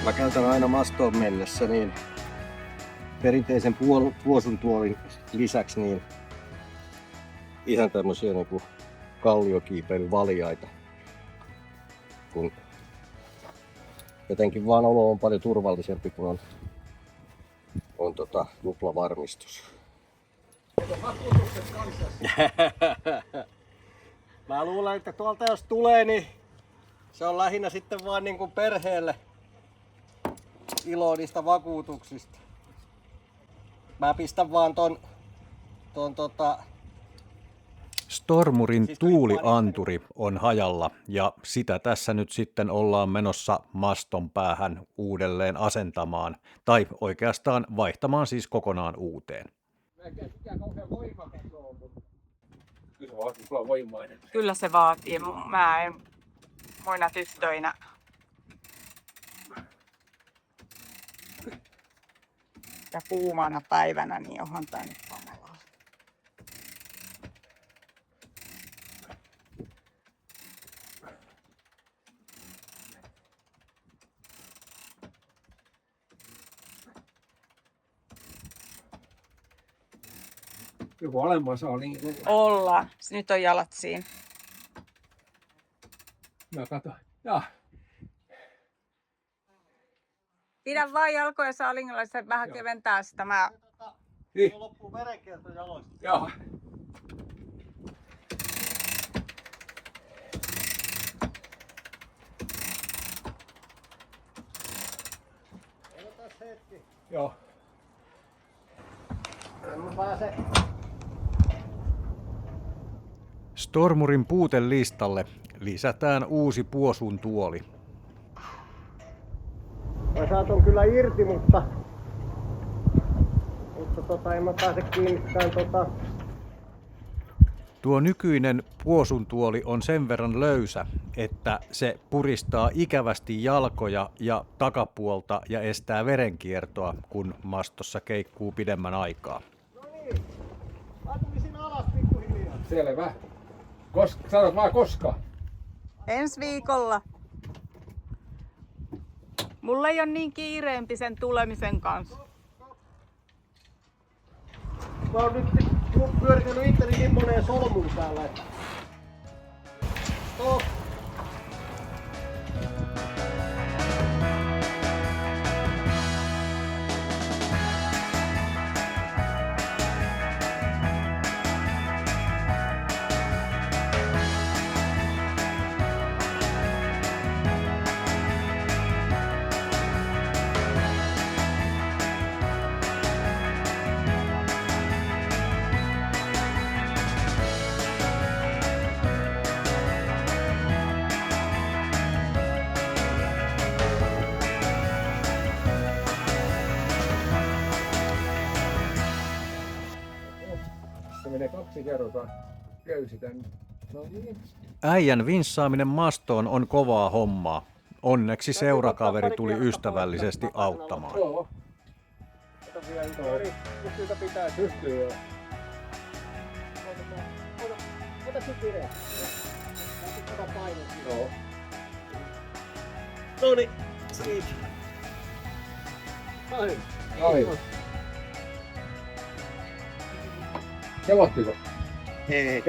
Mä käytän aina mastoon mennessä niin perinteisen puosun tuolin lisäksi niin ihan tämmösiä niinku kalliokiipeilyvaljaita. Kun jotenkin vaan olo on paljon turvallisempi, kun on tuplavarmistus. Mä luulen, että tuolta jos tulee, niin se on lähinnä sitten vaan niin kuin perheelle ilo niistä vakuutuksista. Mä pistän vaan ton Stormurin tuulianturi on hajalla ja sitä tässä nyt sitten ollaan menossa maston päähän uudelleen asentamaan tai oikeastaan vaihtamaan siis kokonaan uuteen. Kyllä se vaatii. Mä en muina tyttöinä. Ja kuumana päivänä, niin onhan tää nyt kamalaa. Joku alemmas on niin. Ollaan. Nyt on jalat siinä. Mä katson. Ja. Pidä vaan jalkoja salingilla, se vähän keventää sitä. Niin. loppuu verenkierto jaloista. Joo. Odotas hetki. Joo. En mä pääse. Stormurin puutelistalle lisätään uusi puosun tuoli. Mä saatan kyllä irti, mutta en mä pääse kiinnittämään Tuo nykyinen puosun tuoli on sen verran löysä, että se puristaa ikävästi jalkoja ja takapuolta ja estää verenkiertoa, kun mastossa keikkuu pidemmän aikaa. No niin, mä tulisin alas pikkuhiljaa. Selvä. Sanot vaan koska. Ensi viikolla. Mulla ei ole niin kiireempi sen tulemisen kanssa. Mä oon nyt pyöritellyt itteni niin moneen solmuun täällä, että... Stop! Se menee 2 kertaa köysi tänne. No niin. Äijän vinssaaminen mastoon on kovaa hommaa. Onneksi seurakaveri tuli ystävällisesti auttamaan. Joo. Ota vielä yksi. Pystyykö pitää? Pystyy joo. Ota sit vireä. Ota painot. Joo. Noniin, siitä. Ai. Ai. Kevottiko? Hei.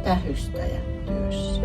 Tähystäjä työssä.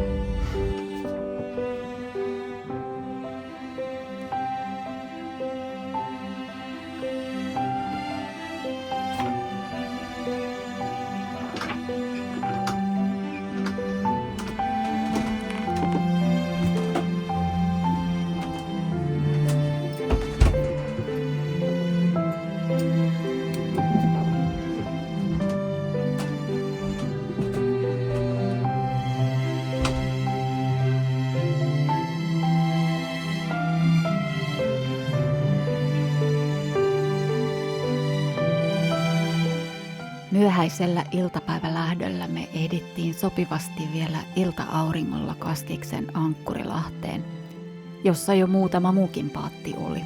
Myöhäisellä iltapäivälähdöllä me ehdittiin sopivasti vielä ilta-auringolla Kaskiksen Ankkurilahteen, jossa jo muutama muukin paatti oli.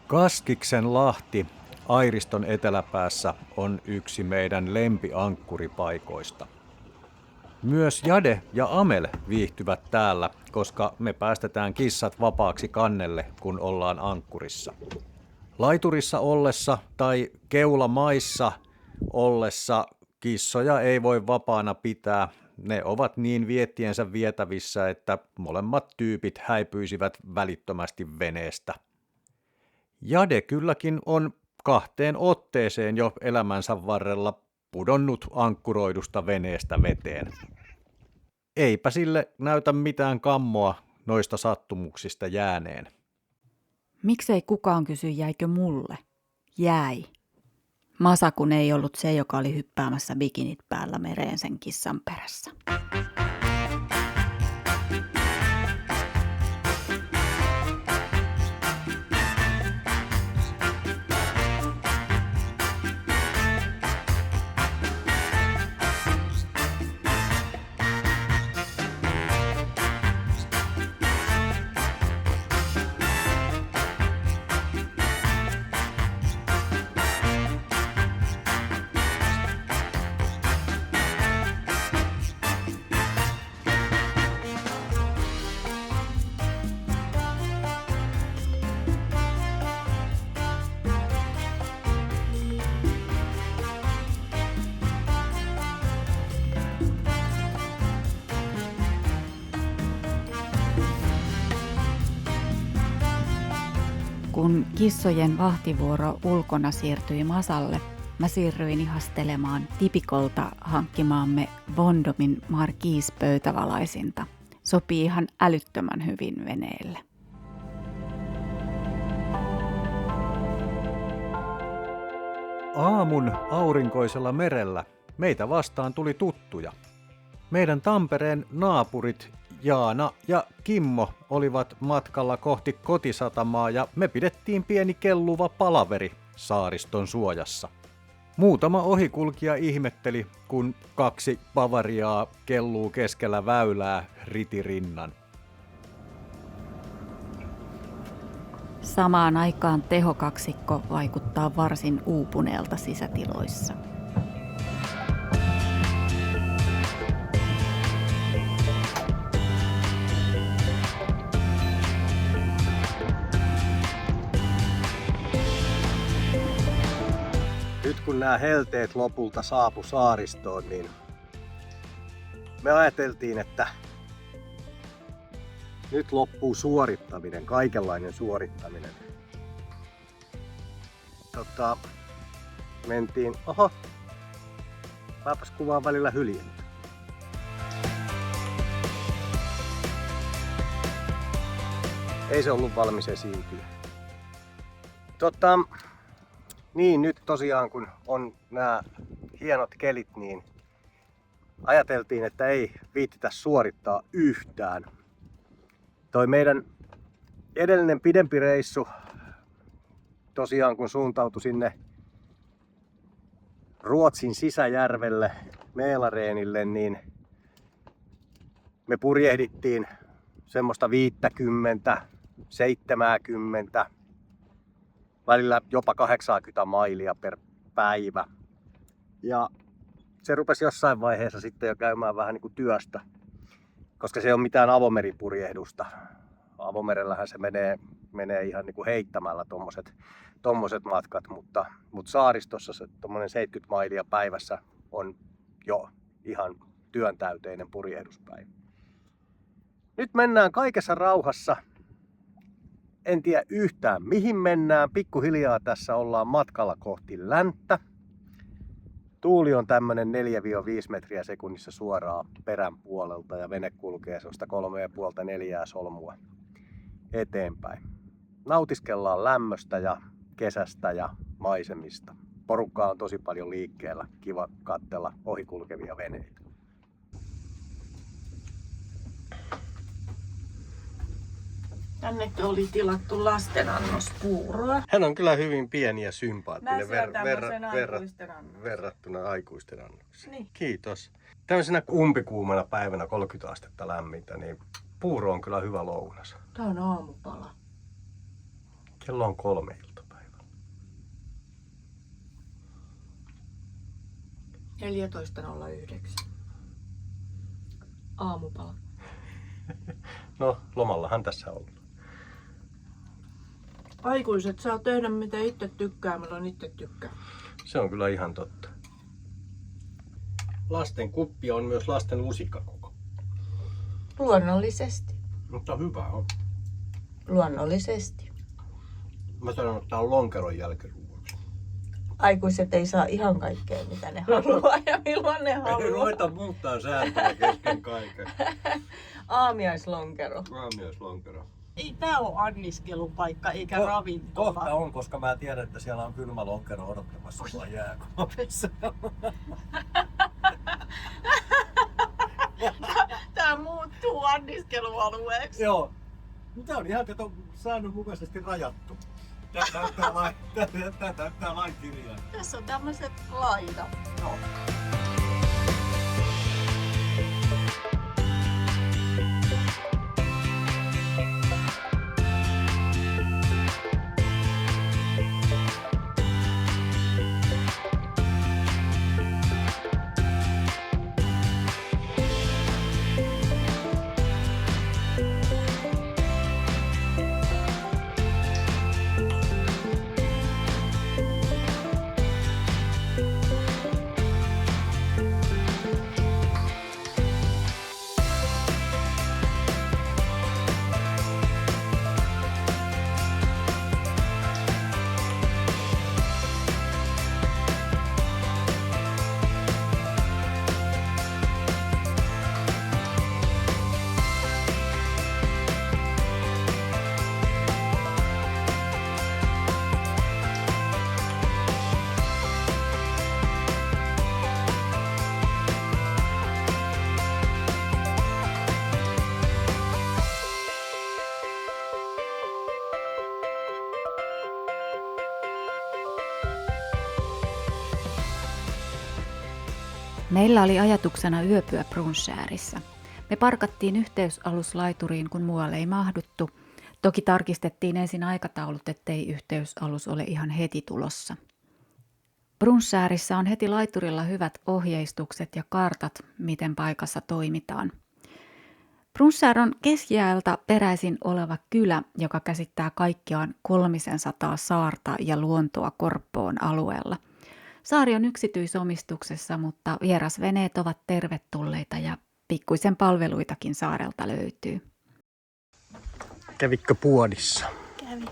Kaskiksen lahti Airiston eteläpäässä on yksi meidän lempiankkuripaikoista. Myös Jade ja Amel viihtyvät täällä, koska me päästetään kissat vapaaksi kannelle, kun ollaan ankkurissa. Laiturissa ollessa tai keulamaissa ollessa kissoja ei voi vapaana pitää. Ne ovat niin viettiensä vietävissä, että molemmat tyypit häipyisivät välittömästi veneestä. Jade kylläkin on 2 otteeseen jo elämänsä varrella pudonnut ankkuroidusta veneestä veteen. Eipä sille näytä mitään kammoa noista sattumuksista jääneen. Miksei kukaan kysy, jäikö mulle? Jäi. Masa kun ei ollut se, joka oli hyppäämässä bikinit päällä mereen sen kissan perässä. Kun kissojen vahtivuoro ulkona siirtyi Masalle, mä siirryin ihastelemaan Tipikolta hankkimaamme Bondomin Marquise-pöytävalaisinta. Sopii ihan älyttömän hyvin veneelle. Aamun aurinkoisella merellä meitä vastaan tuli tuttuja. Meidän Tampereen naapurit Jaana ja Kimmo olivat matkalla kohti kotisatamaa ja me pidettiin pieni kelluva palaveri saariston suojassa. Muutama ohikulkija ihmetteli, kun 2 Bavariaa kelluu keskellä väylää ritirinnan. Samaan aikaan tehokaksikko vaikuttaa varsin uupuneelta sisätiloissa. Nyt kun nämä helteet lopulta saapu saaristoon, niin me ajateltiin, että nyt loppuu suorittaminen, kaikenlainen suorittaminen. Mentiin, mäpäs kuvaan välillä hyljettä. Ei se ollut valmis esiintyä. Niin nyt tosiaan kun on nämä hienot kelit, niin ajateltiin, että ei viittitä suorittaa yhtään. Toi meidän edellinen pidempi reissu, tosiaan kun suuntautui sinne Ruotsin sisäjärvelle, Mälareenille, niin me purjehdittiin semmoista 50, 70, välillä jopa 80 mailia per päivä. Ja se rupesi jossain vaiheessa sitten jo käymään vähän niin kuin työstä, koska se ei ole mitään avomeripurjehdusta. Avomerellähän se menee ihan niin kuin heittämällä tommoset matkat, mutta saaristossa se tommonen 70 mailia päivässä on jo ihan työntäyteinen purjehduspäivä. Nyt mennään kaikessa rauhassa. En tiedä yhtään mihin mennään. Pikkuhiljaa tässä ollaan matkalla kohti länttä. Tuuli on tämmönen 4-5 metriä sekunnissa suoraan perän puolelta ja vene kulkee sellaista 3,5-4 solmua eteenpäin. nautiskellaan lämmöstä ja kesästä ja maisemista. Porukkaa on tosi paljon liikkeellä, kiva katsella ohikulkevia veneitä. Tänne oli tilattu lastenannospuuroa. Hän on kyllä hyvin pieni ja sympaattinen Mä syön tämmöisen aikuisten annoksen. verrattuna aikuisten annoksiin. Niin. Kiitos. Tämmöisenä umpikuumana päivänä 30 astetta lämmintä, niin puuro on kyllä hyvä lounas. Tää on aamupala. Kello on 3 iltapäivällä. 14.09. Aamupala. No, lomallahan tässä on. Aikuiset saa tehdä mitä itse tykkää, milloin itse tykkää. Se on kyllä ihan totta. Lasten kuppi on myös lasten lusikkakoko. Luonnollisesti. Mutta hyvä on. Luonnollisesti. Mä sanon, että tää on lonkeron jälkiruoksi. Aikuiset ei saa ihan kaikkea mitä ne haluaa ja milloin ne Ei haluaa. ruveta muuttaa sääntöjä kesken kaiken. Aamiaislonkero. Aamiaislonkero. Ei tää ole anniskelupaikka eikä ravintola. Kohta on, koska mä tiedän, että siellä on kylmä lonkero odottamassa sua jääkaapissa. Tää muuttuu anniskelualueeksi. Joo. Tämä on ihan säännönmukaisesti rajattu. Tämä täyttää lain kirjaa. Tässä on tämmöiset laidat. Joo. Meillä oli ajatuksena yöpyä Brunskärissa. Me parkattiin yhteysaluslaituriin, kun muualle ei mahduttu. Toki tarkistettiin ensin aikataulut, ettei yhteysalus ole ihan heti tulossa. Brunskärissa on heti laiturilla hyvät ohjeistukset ja kartat, miten paikassa toimitaan. Brunskär on keskiajalta peräisin oleva kylä, joka käsittää kaikkiaan 300 saarta ja luontoa Korppoon alueella. Saari on yksityisomistuksessa, mutta vierasveneet ovat tervetulleita ja pikkuisen palveluitakin saarelta löytyy. Kävikö puodissa? Kävi.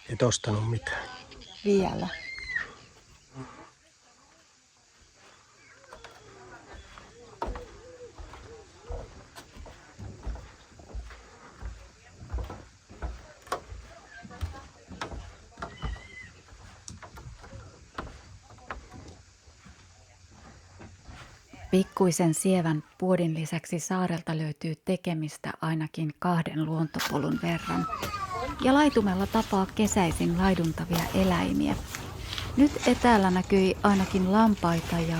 Et ostanut mitään. Vielä. Pikkuisen sievän puodin lisäksi saarelta löytyy tekemistä ainakin 2 luontopolun verran. Ja laitumella tapaa kesäisin laiduntavia eläimiä. Nyt etäällä näkyi ainakin lampaita ja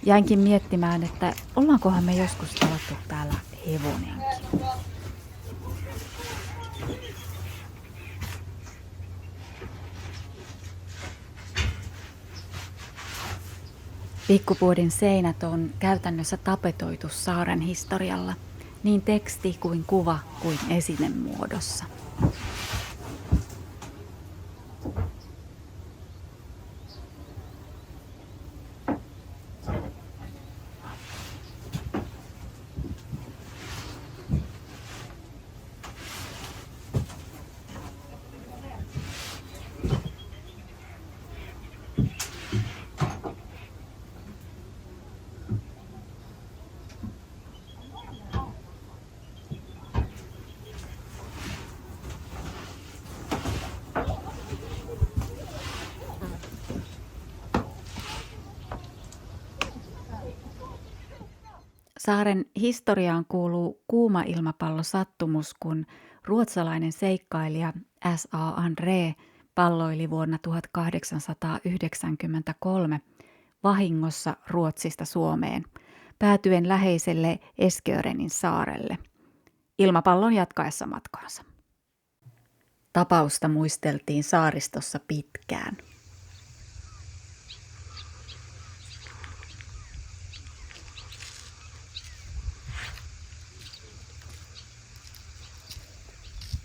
jäinkin miettimään, että ollaankohan me joskus tavattu täällä hevonenkin. Pikkupuodin seinät on käytännössä tapetoitu saaren historialla, niin teksti kuin kuva kuin esinemuodossa. Saaren historiaan kuuluu kuuma ilmapallosattumus, kun ruotsalainen seikkailija S.A. André palloili vuonna 1893 vahingossa Ruotsista Suomeen, päätyen läheiselle Eskörenin saarelle ilmapallon jatkaessa matkaansa. Tapausta muisteltiin saaristossa pitkään.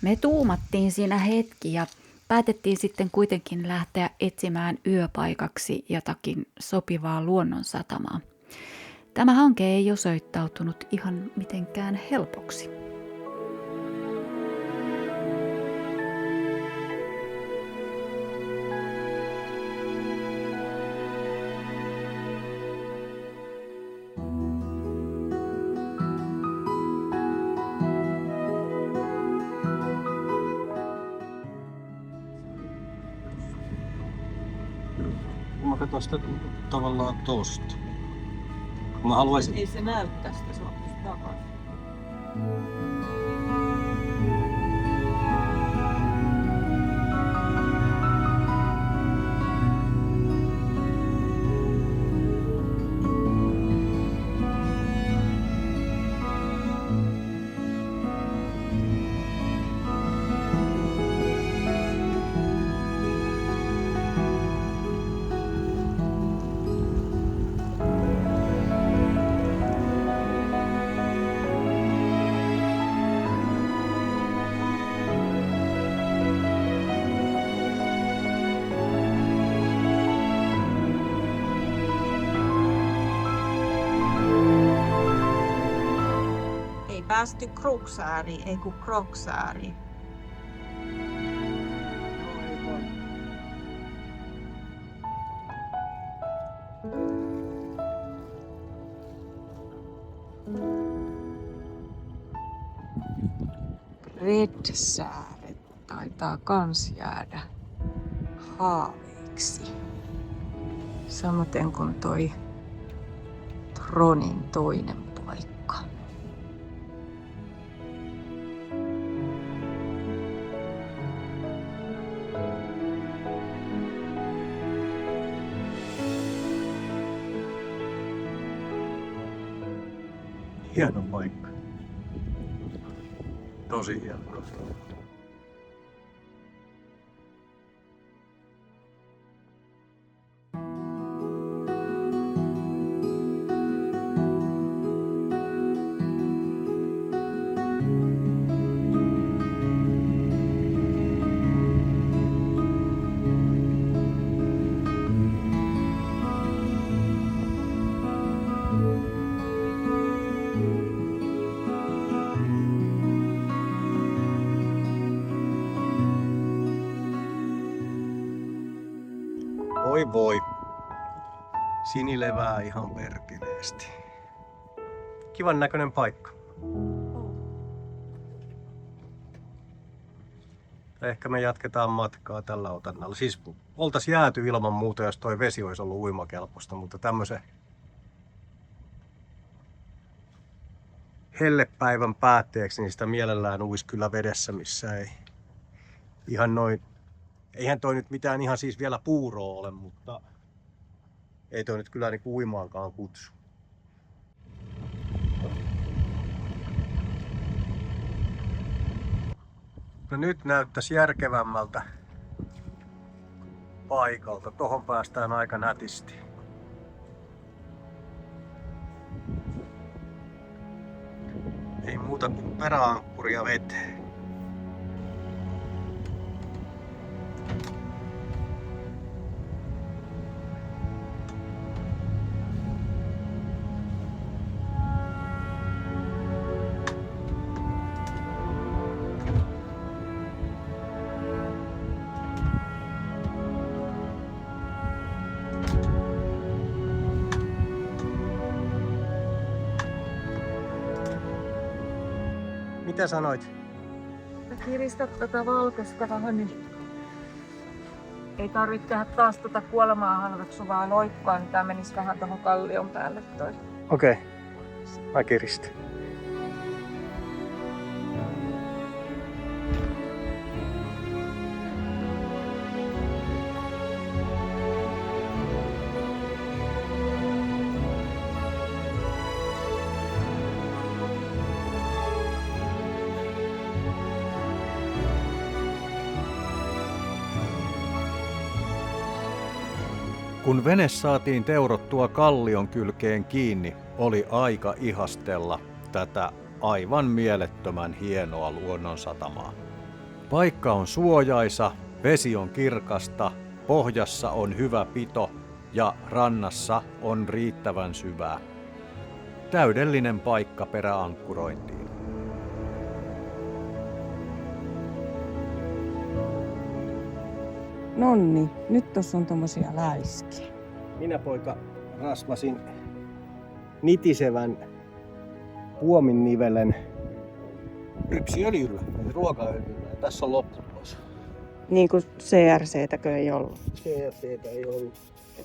Me tuumattiin siinä hetki ja päätettiin sitten kuitenkin lähteä etsimään yöpaikaksi jotakin sopivaa luonnonsatamaa. Tämä hanke ei osoittautunut ihan mitenkään helpoksi. Mä katson sitä tavallaan tosta. Mä haluaisin... Ei se näy tästä, se on takana. Päästy Kruksääriin, ei kun Kroksääriin. Redsääret taitaa kans jäädä haaveiksi. Samaten kuin toi Tronin toinen paikka. Hieno paikka. Tosi hieno. Voi voi. Sinilevää ihan perkeleesti. Kivan näköinen paikka. Ehkä me jatketaan matkaa tällä otannalla. Siis oltais jääty ilman muuta, jos toi vesi olisi ollut uimakelpoista, mutta tämmöisen hellepäivän päätteeksi niin sitä mielellään uisi kyllä vedessä, missä ei ihan noin. Eihän toi nyt mitään ihan siis vielä puuroa ole, mutta ei toi nyt kyllä niinku uimaankaan kutsu. No nyt näyttäisi järkevämmältä paikalta. Tohon päästään aika nätisti. Ei muuta kuin peräankkuria veteen. Mitä sanoit? Kiristät tätä valkoista vähän, niin ei tarvitse tehdä taas tätä kuolemaa halveksuvaa loikkaa, niin tää menisi vähän tuohon kallion päälle toi. Okei. Mä kiristin. Kun vene saatiin teurottua kallion kylkeen kiinni, oli aika ihastella tätä aivan mielettömän hienoa luonnonsatamaa. Paikka on suojaisa, vesi on kirkasta, pohjassa on hyvä pito ja rannassa on riittävän syvää. Täydellinen paikka peräankkurointiin. Nonni, nyt tossa on tommosia läiskiä. Minä poika rasvasin nitisevän puominnivelen rypsiöljyllä, eli ruokaöljyllä. Ja tässä on lopputulos. Niin kuin CRC-täkö ei ollut. CRC:tä ei ollut.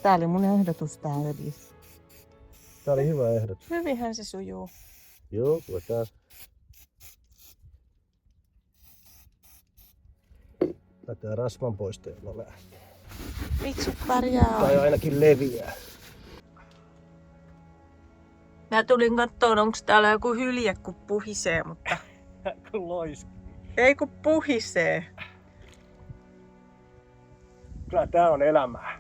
Tää oli mun ehdotus tää öljy. Tää oli hyvä ehdotus. Hyvinhän se sujuu. Joo, tää. Tää rasvan poisteella lähtee. Miksut pärjää Tai ainakin leviää. Mä tulin kattoon, onko täällä joku hylje, kun puhisee, mutta... Kun loiski. Ei kun puhisee. Kyllä tää on elämää.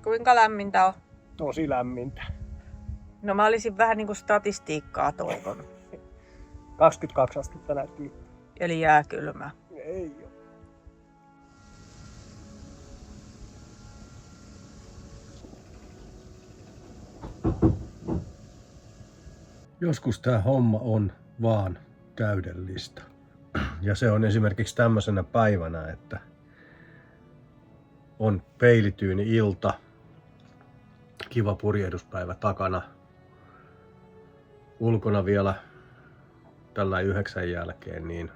Kuinka lämmintä on? Tosi lämmintä. No mä olisin vähän niinku statistiikkaa toivonut. 22 astetta näytti. Eli jääkylmä. Ei oo. Joskus tämä homma on vaan täydellistä. Ja se on esimerkiksi tämmöisenä päivänä, että on peilityyni ilta, kiva purjehduspäivä takana. Ulkona vielä tällä 9 jälkeen niin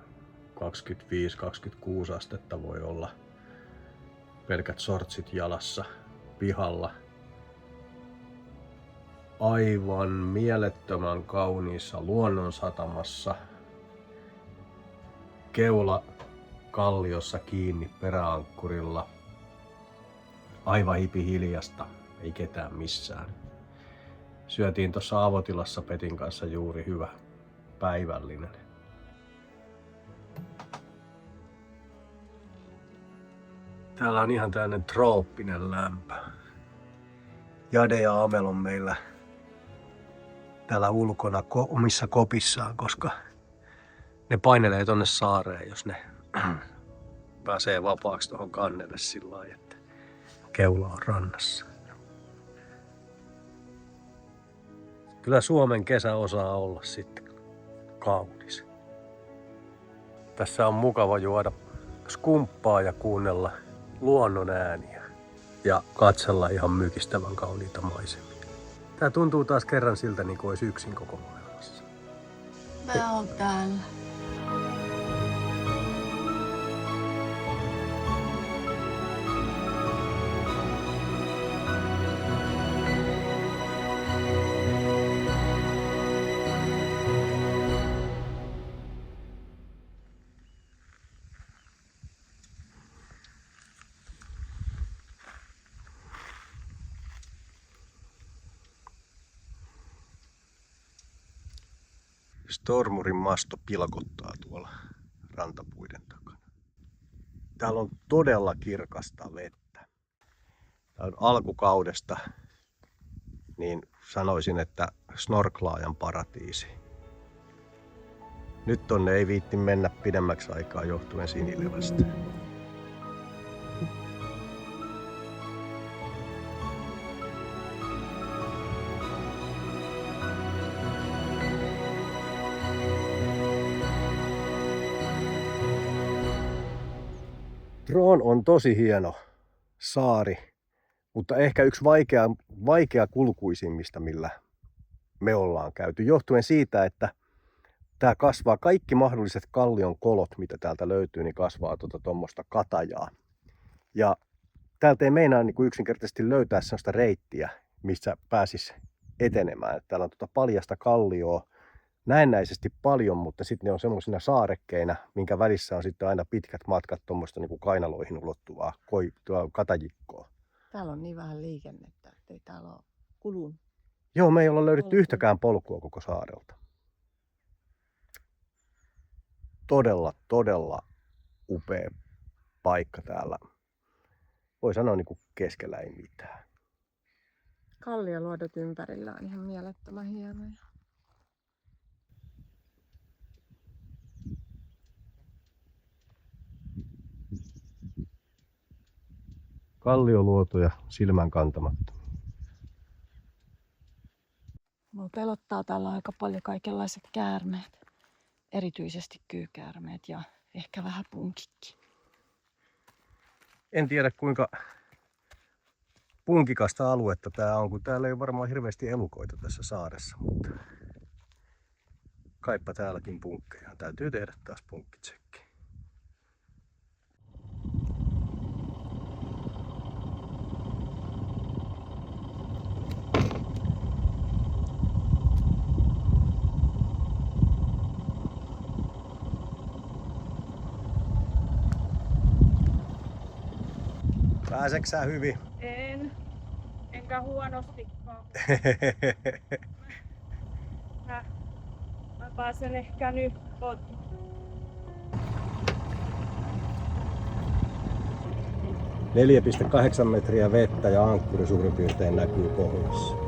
25-26 astetta voi olla. Pelkät sortsit jalassa pihalla. Aivan mielettömän kauniissa luonnonsatamassa. Keula kalliossa kiinni peräankkurilla. Aivan hiljasta, ei ketään missään. Syötiin tuossa avotilassa Petin kanssa juuri hyvä päivällinen. Täällä on ihan tällainen trooppinen lämpö. Jade ja Amel on meillä täällä ulkona omissa kopissaan, koska ne painelee tonne saareen, jos ne pääsee vapaaksi tuohon kannelle sillä lailla, että keula on rannassa. Kyllä Suomen kesä osaa olla sitten kaunis. Tässä on mukava juoda skumppaa ja kuunnella luonnon ääniä ja katsella ihan mykistävän kauniita maisemia. Tää tuntuu taas kerran siltä, niin kuin olisi yksin koko maailmassa. Mä oon täällä. Stormurin masto pilkottaa tuolla rantapuiden takana. Täällä on todella kirkasta vettä. Tää on alkukaudesta, niin sanoisin, että snorklaajan paratiisi. Nyt tonne ei viitti mennä pidemmäksi aikaa johtuen sinilevästä. Troon on tosi hieno saari, mutta ehkä yksi vaikea kulkuisimmista, millä me ollaan käyty, johtuen siitä, että tämä kasvaa, kaikki mahdolliset kallion kolot, mitä täältä löytyy, niin kasvaa tuommoista katajaa. Ja täältä ei meinaa niin kuin yksinkertaisesti löytää sellaista reittiä, missä pääsisi etenemään. Täällä on paljasta kallioa näennäisesti paljon, mutta sitten ne on semmoisina saarekkeina, minkä välissä on sitten aina pitkät matkat tuommoista niin kuin kainaloihin ulottuvaa katajikkoa. Täällä on niin vähän liikennettä, ettei täällä ole kulun. Joo, me ei olla löydetty Polkua. yhtäkään polkua koko saarelta. Todella upea paikka täällä. Voi sanoa niin kuin keskellä ei mitään. Kallioluodot ympärillä on ihan mielettömän hienoja. Kallioluotoja silmän kantamatta. Mua pelottaa täällä aika paljon kaikenlaiset käärmeet. Erityisesti kyykäärmeet ja ehkä vähän punkikki. En tiedä kuinka punkikasta aluetta tää on, kun täällä ei ole varmaan hirveästi elukoita tässä saaressa, mutta kaipa täälläkin punkkeja. Täytyy tehdä taas punkkitsekki. Pääseksä sä hyvin? Enkä huonostikaan. Mä pääsen ehkä nyt kotiin. .8 metriä vettä ja ankkuri suurin piirtein näkyy pohjassa.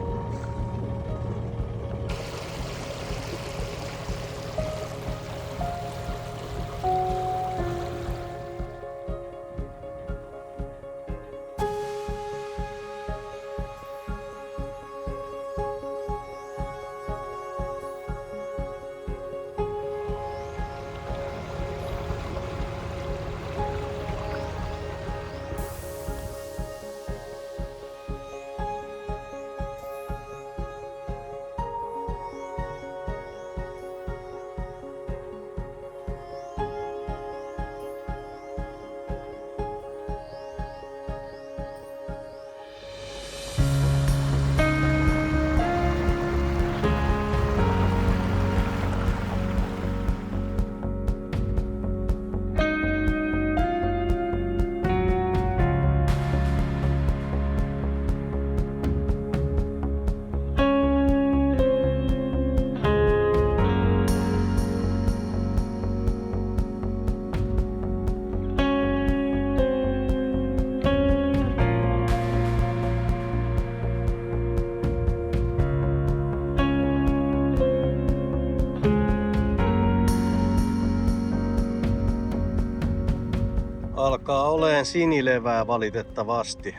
Alkaa oleen sinilevää valitettavasti.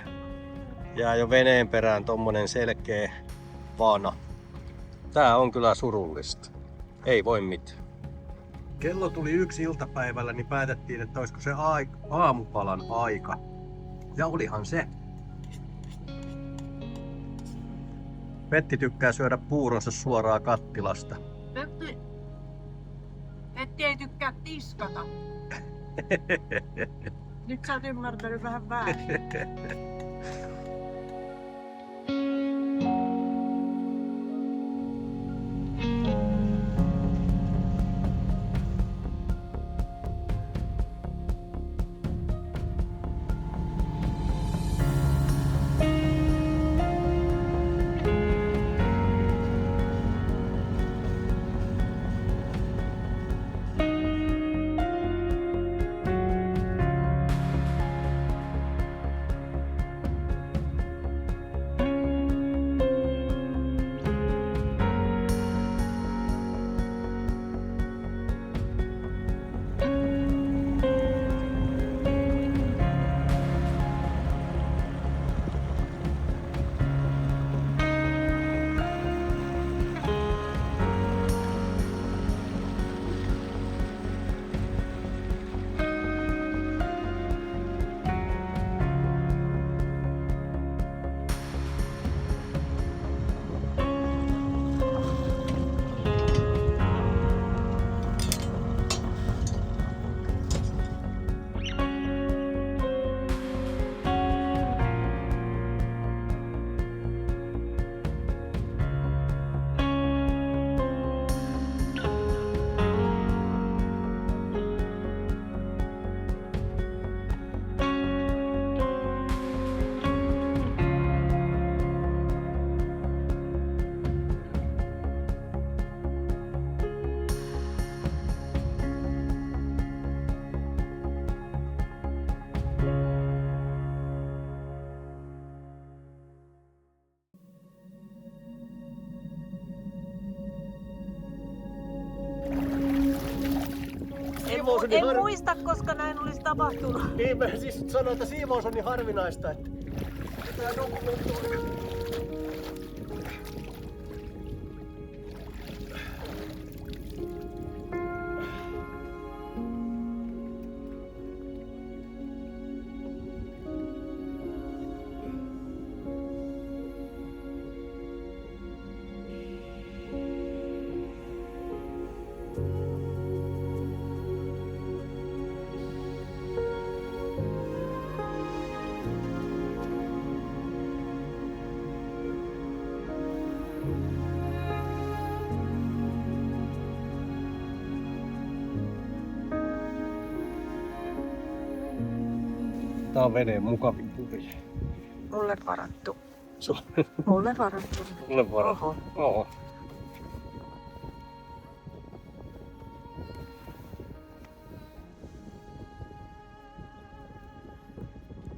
Jää jo veneen perään tommonen selkeä vana. Tää on kyllä surullista. Ei voi mitään. Kello tuli 1 iltapäivällä, niin päätettiin, että olisiko se aamupalan aika. Ja olihan se. Petti tykkää syödä puuronsa suoraan kattilasta. Petti ei tykkää tiskata. Nyt sä oot ymmärtänyt vähän väärin. on niin muista, koska näin olisi tapahtunut. Niin, mä siis sanoin, että siivous on niin harvinaista, että pitää dokumentoida. Tää on veneen mukavin purje. Mulle varattu. Sulle Mulle varattu. varattu. Oho.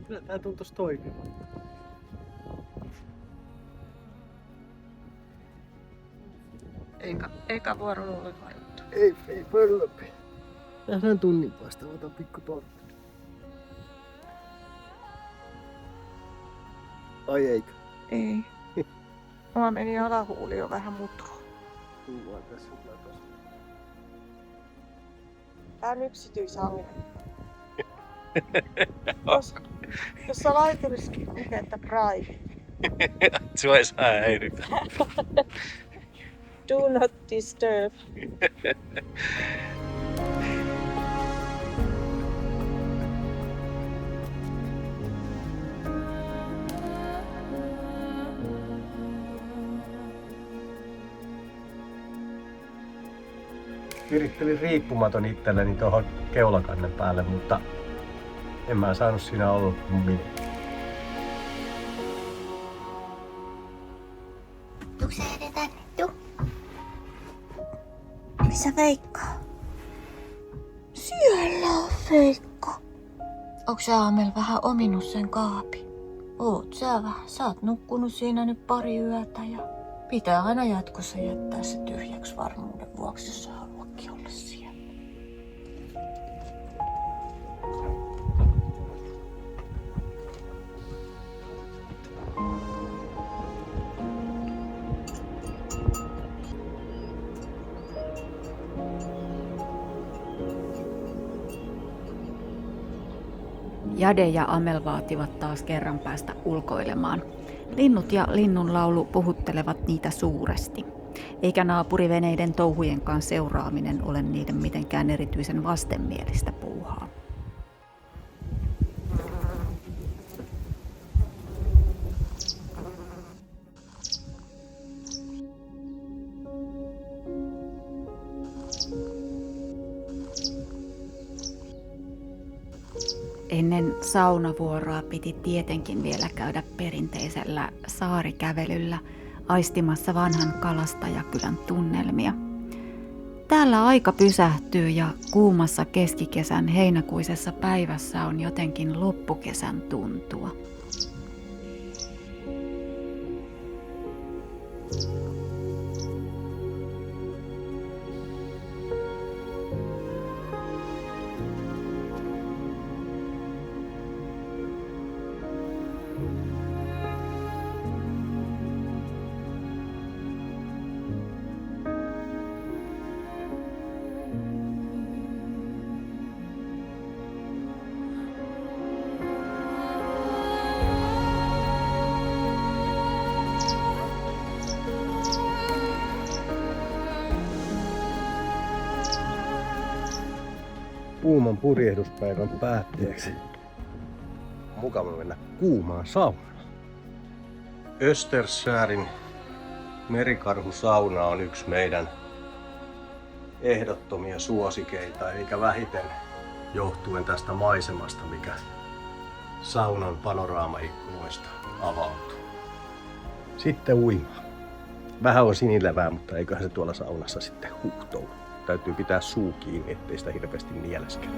Kyllä tää tuntuis toimivan. Eikä vuoro mulle varattu. Ei pöllöpi. Nähdään tunnin päästä, otan pikku tortti. Ai eikö? Ei. Mulla meni alahuuli jo vähän mutuun. Tullaan tässä kyllä tossa. Tää on yksityisallinen. Jossa laiturissakin lukee, että private. Sua ei saa häiritä. Do not disturb. Virittelin riippumaton itselleni tuohon keulakannen päälle, mutta en mä saanut siinä olla kuin minä. Tuuko sä edetään? Tuu. Missä Veikka? Siellä on Veikka. Onko sä Amel vähän ominut sen kaapin? Oot sä vähän. Sä oot nukkunut siinä nyt pari yötä ja pitää aina jatkossa jättää se tyhjäksi varmuuden vuoksi, jos sä haluatkin olla siellä. Jade ja Amel vaativat taas kerran päästä ulkoilemaan. Linnut ja linnunlaulu puhuttelevat niitä suuresti. Eikä naapuriveneiden touhujenkaan seuraaminen ole niiden mitenkään erityisen vastenmielistä puuhaa. Ennen saunavuoroa piti tietenkin vielä käydä perinteisellä saarikävelyllä aistimassa vanhan kalastajakylän tunnelmia. Täällä aika pysähtyy ja kuumassa keskikesän heinäkuisessa päivässä on jotenkin loppukesän tuntua. Kuuman purjehduspäivän päätteeksi. Mukava mennä kuumaan saunaan. Östersärin merikarhusauna on yksi meidän ehdottomia suosikeita, eikä vähiten johtuen tästä maisemasta, mikä saunan panoraamaikkunoista avautuu. Sitten uimaan. Vähän on sinilevää, mutta eiköhän se tuolla saunassa sitten huuhtou. Täytyy pitää suu kiinni, ettei sitä hirveästi nieleskele.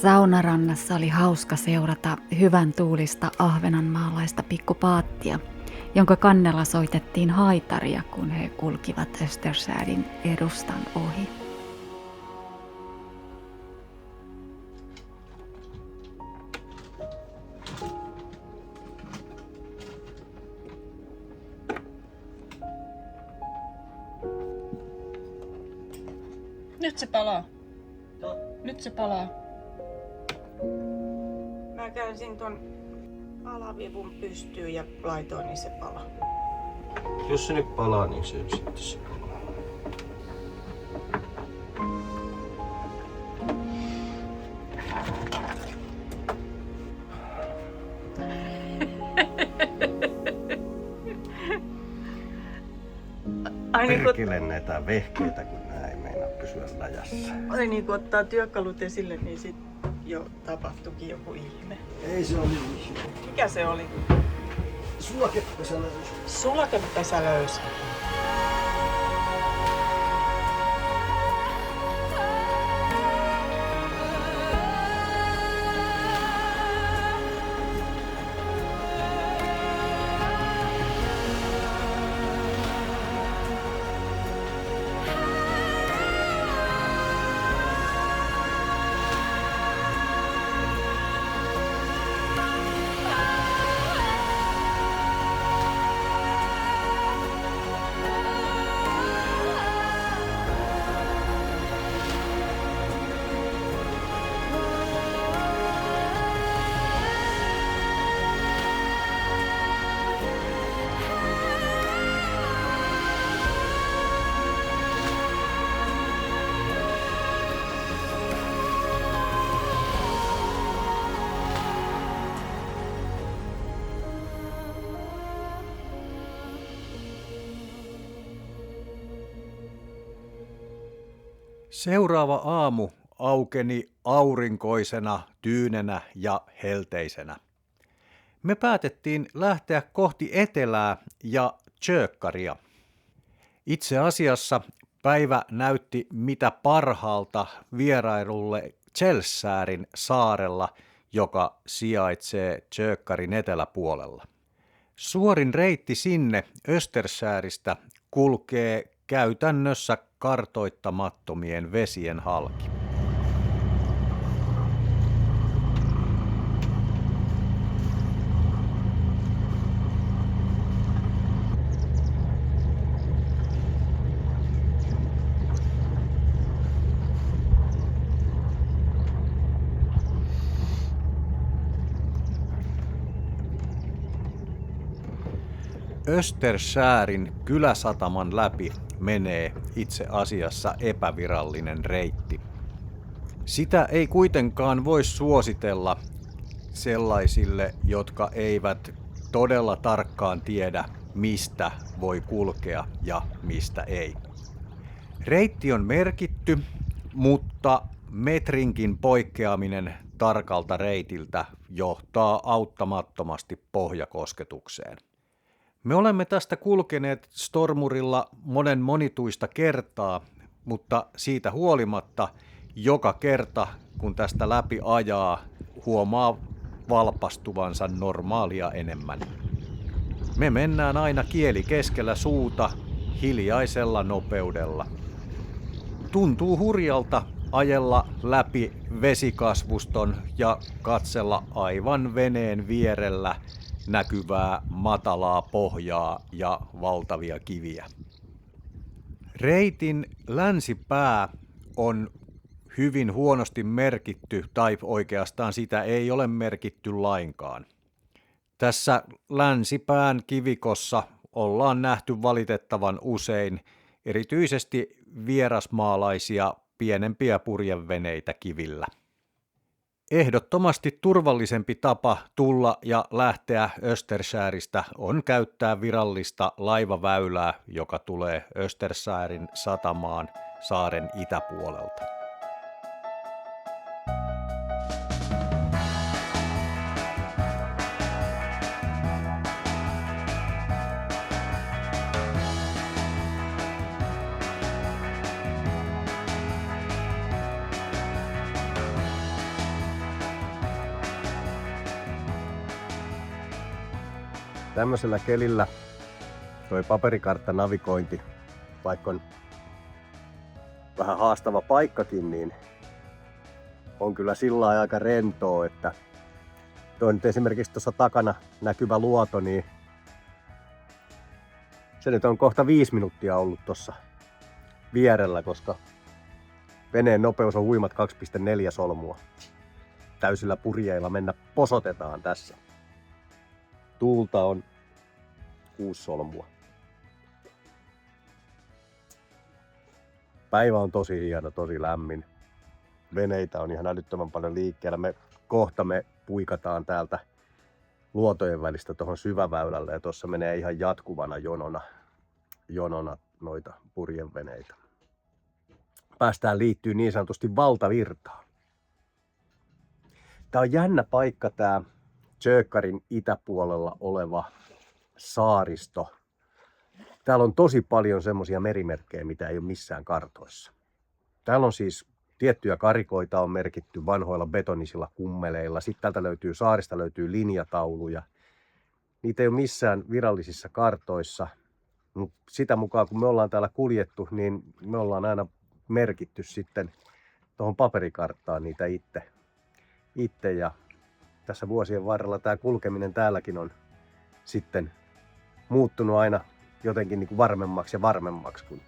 Saunarannassa oli hauska seurata hyvän tuulista ahvenanmaalaista pikkupaattia, jonka kannella soitettiin haitaria, kun he kulkivat Östersärin edustan ohi. Nyt se palaa. Joo. Nyt se palaa. Mä käänsin ton alavivun pystyyn ja laitoin, niin se palaa. Jos se nyt palaa, niin se sitten se palaa. Ai niin Perkele näitä vehkeitä, kun nää ei meinaa pysyä läjässä. Ai niin kun ottaa työkalut esille, niin sit jo tapahtuikin joku ihme. Ei se oli ihme. Mikä se oli? Sulakepesälöys. Sulakepesälöys. Seuraava aamu aukeni aurinkoisena, tyynenä ja helteisenä. Me päätettiin lähteä kohti etelää ja Tjökkaria. Itse asiassa päivä näytti mitä parhaalta vierailulle Tjelsäärin saarella, joka sijaitsee Tjökkarin eteläpuolella. Suorin reitti sinne Östersääristä kulkee käytännössä kartoittamattomien vesien halki. Östersäärin kyläsataman läpi menee itse asiassa epävirallinen reitti. Sitä ei kuitenkaan voi suositella sellaisille, jotka eivät todella tarkkaan tiedä, mistä voi kulkea ja mistä ei. Reitti on merkitty, mutta metrinkin poikkeaminen tarkalta reitiltä johtaa auttamattomasti pohjakosketukseen. Me olemme tästä kulkeneet Stormurilla monituista kertaa, mutta siitä huolimatta joka kerta, kun tästä läpi ajaa, huomaa valpastuvansa normaalia enemmän. Me mennään aina kieli keskellä suuta, hiljaisella nopeudella. Tuntuu hurjalta ajella läpi vesikasvuston ja katsella aivan veneen vierellä näkyvää matalaa pohjaa ja valtavia kiviä. Reitin länsipää on hyvin huonosti merkitty, tai oikeastaan sitä ei ole merkitty lainkaan. Tässä länsipään kivikossa ollaan nähty valitettavan usein erityisesti vierasmaalaisia pienempiä purjeveneitä kivillä. Ehdottomasti turvallisempi tapa tulla ja lähteä Östersääristä on käyttää virallista laivaväylää, joka tulee Östersäärin satamaan saaren itäpuolelta. Tämmöisellä kelillä toi paperikartta-navigointi, vaikka on vähän haastava paikkakin, niin on kyllä sillä lailla aika rentoa, että toi nyt esimerkiksi tuossa takana näkyvä luoto, niin se nyt on kohta 5 minuuttia ollut tuossa vierellä, koska veneen nopeus on huimat 2,4 solmua. Täysillä purjeilla mennä posotetaan tässä. Tuulta on 6 solmua. Päivä on tosi hieno, tosi lämmin. Veneitä on ihan älyttömän paljon liikkeellä. Kohta me puikataan täältä luotojen välistä tuohon syväväylälle ja tuossa menee ihan jatkuvana jonona noita purjeveneitä. Päästään liittyy niin sanotusti valtavirtaan. Tää on jännä paikka tää Tjökkarin itäpuolella oleva saaristo. Täällä on tosi paljon semmosia merimerkkejä, mitä ei ole missään kartoissa. Täällä on siis tiettyjä karikoita on merkitty vanhoilla betonisilla kummeleilla. Sitten täältä löytyy saarista löytyy linjatauluja. Niitä ei ole missään virallisissa kartoissa. Mutta sitä mukaan kun me ollaan täällä kuljettu, niin me ollaan aina merkitty sitten tuohon paperikarttaan niitä itse. Ja tässä vuosien varrella tämä kulkeminen täälläkin on sitten muuttunut aina jotenkin niin kuin varmemmaksi, kun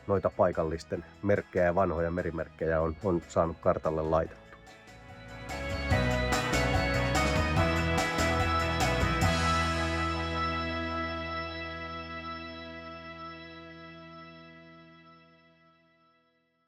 noita paikallisten merkkejä ja vanhoja merimerkkejä on saanut kartalle laitettua.